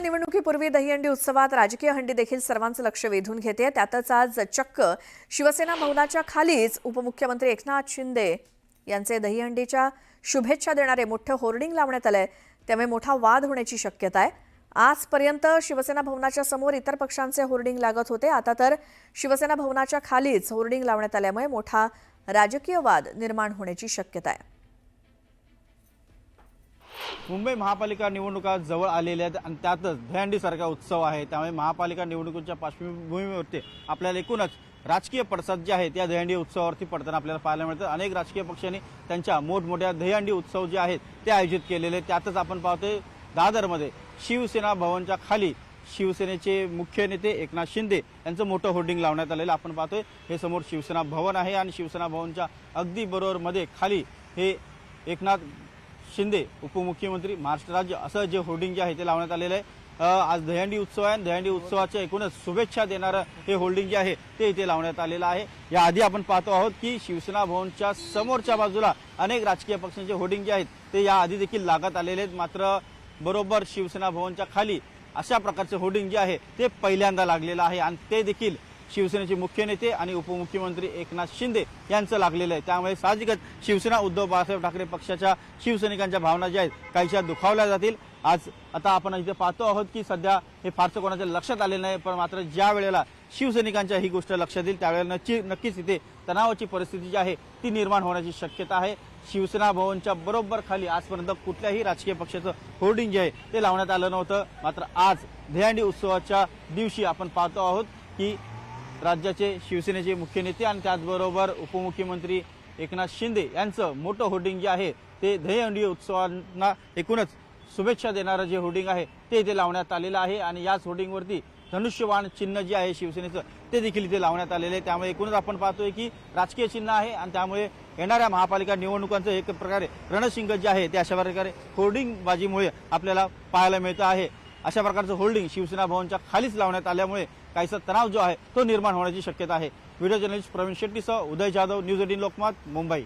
निवडणुकीपूर्वी दहीहंडी उत्सवात राजकीय हंडी देखील सर्वांचं लक्ष वेधून घेते। त्यातच आज चक्क शिवसेना भवनाच्या खालीच उपमुख्यमंत्री एकनाथ शिंदे यांचे दहीहंडीच्या शुभेच्छा देणारे मोठे होर्डिंग लावण्यात आले। त्यामुळे मोठा वाद होण्याची शक्यता आहे। आजपर्यंत शिवसेना भवनाच्या समोर इतर पक्षांचे होर्डिंग लागत होते, आता तर शिवसेना भवनाच्या खालीच होर्डिंग लावण्यात आल्यामुळे मोठा राजकीय वाद निर्माण होण्याची शक्यता आहे। मुंबई महापालिका निवडणुका जवळ आलेल्या आहेत आणि त्यातच दहीहंडी सारखा उत्सव आहे। त्यामुळे महापालिका निवडणुकीच्या पार्श्वभूमीवरती आपल्याला एकूणच राजकीय पडसाद जे आहेत त्या दहीहंडी उत्सवावरती पडताना आपल्याला पाहायला मिळतं। अनेक राजकीय पक्षांनी त्यांच्या मोठमोठ्या दहीहंडी उत्सव जे आहेत ते आयोजित केलेले। त्यातच आपण पाहतोय दादरमध्ये शिवसेना भवनच्या खाली शिवसेनेचे मुख्य नेते एकनाथ शिंदे यांचं मोठं होर्डिंग लावण्यात आलेलं आपण पाहतोय। हे समोर शिवसेना भवन आहे आणि शिवसेना भवनच्या अगदी बरोबर मध्ये खाली हे एकनाथ शिंदे उपमुख्यमंत्री महाराष्ट्र राज्य असं जे होर्डिंग जे आहे ते लावण्यात आलेलं आहे। आज दहीहंडी उत्सव आहे। दहीहंडी उत्सवाच्या एकूणच शुभेच्छा देणारं हे होर्डिंग जे आहे ते इथे लावण्यात आलेलं आहे। याआधी आपण पाहतो आहोत की शिवसेना भवनच्या समोरच्या बाजूला अनेक राजकीय पक्षांचे होर्डिंग जे आहेत ते याआधी देखील लागत आलेले आहेत, मात्र बरोबर शिवसेना भवनच्या खाली अशा प्रकारचे होर्डिंग जे आहे ते पहिल्यांदा लागलेलं आहे आणि ते देखील शिवसेनेचे मुख्य नेते आणि उपमुख्यमंत्री एकनाथ शिंदे यांचं लागलेलं आहे। त्यामुळे साहजिकच शिवसेना उद्धव बाळासाहेब ठाकरे पक्षाच्या शिवसैनिकांच्या भावना ज्या आहेत काहीशा दुखावल्या जातील। आज आता आपण इथे पाहतो आहोत की सध्या हे फारसं कोणाच्या लक्षात आलेलं नाही, पण मात्र ज्या वेळेला शिवसैनिकांच्या ही गोष्ट लक्षात येईल त्यावेळेला नक्कीच इथे तणावाची परिस्थिती जी आहे ती निर्माण होण्याची शक्यता आहे। शिवसेना भवनच्या बरोबर खाली आजपर्यंत कुठल्याही राजकीय पक्षाचं होर्डिंग जे आहे ते लावण्यात आलं नव्हतं, मात्र आज दहीहंडी उत्सवाच्या दिवशी आपण पाहतो आहोत की राज्याचे शिवसेनेचे मुख्य नेते आणि त्याचबरोबर उपमुख्यमंत्री एकनाथ शिंदे यांचं मोठं होर्डिंग जे आहे ते दहीहंडी उत्सवांना एकूणच शुभेच्छा देणारं जे होर्डिंग आहे ते इथे लावण्यात आलेलं आहे आणि याच होर्डिंगवरती धनुष्यबाण चिन्ह जे आहे शिवसेनेचं ते देखील इथे लावण्यात आलेलं आहे। त्यामुळे एकूणच आपण पाहतोय की राजकीय चिन्ह आहे आणि त्यामुळे येणाऱ्या महापालिका निवडणुकांचं एक प्रकारे रणशिंग जे आहे ते अशा प्रकारे होर्डिंग बाजीमुळे आपल्याला पाहायला मिळतं आहे। अशा प्रकारचं होर्डिंग शिवसेना भवनच्या खालीच लावण्यात आल्यामुळे काहीसा तणाव जो आहे तो निर्माण होण्याची शक्यता आहे। व्हिडिओ जर्नलिस्ट प्रवीण शेट्टीसह उदय जाधव, न्यूज 18 लोकमत, मुंबई।